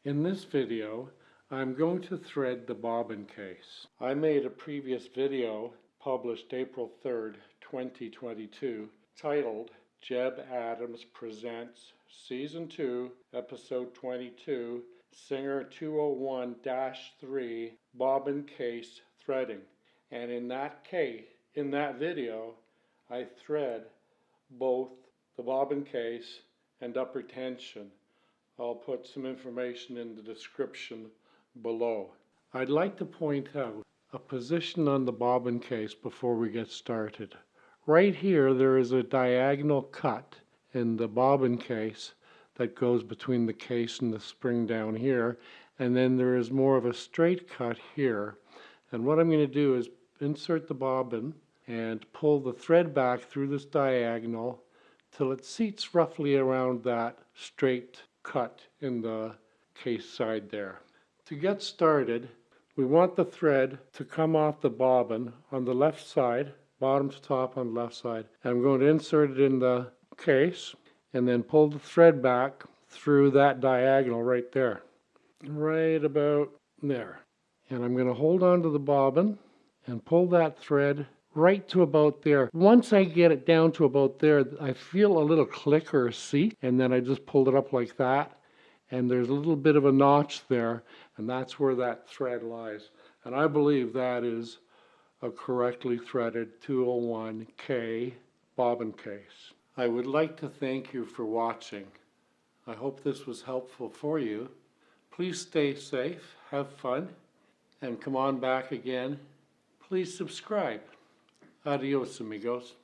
In this video, I'm going to thread the bobbin case. I made a previous video published April 3rd, 2022, titled Jebb Adams Presents Season 2, Episode 22, Singer 201-3, Bobbin Case Threading. And in that video, I thread both the bobbin case and upper tension. I'll put some information in the description below. I'd like to point out a position on the bobbin case before we get started. Right here there is a diagonal cut in the bobbin case that goes between the case and the spring down here, and then there is more of a straight cut here. And what I'm going to do is insert the bobbin and pull the thread back through this diagonal till it seats roughly around that straight cut in the case side there. To get started, we want the thread to come off the bobbin on the left side, bottom to top on the left side. I'm going to insert it in the case and then pull the thread back through that diagonal right there, right about there. And I'm going to hold on to the bobbin and pull that thread right to about there. Once I get it down to about there, I feel a little click or a seat, and then I just pulled it up like that, and there's a little bit of a notch there, and that's where that thread lies. And I believe that is a correctly threaded 201K bobbin case. I would like to thank you for watching. I hope this was helpful for you. Please stay safe, have fun, and come on back again. Please subscribe. Adios, amigos.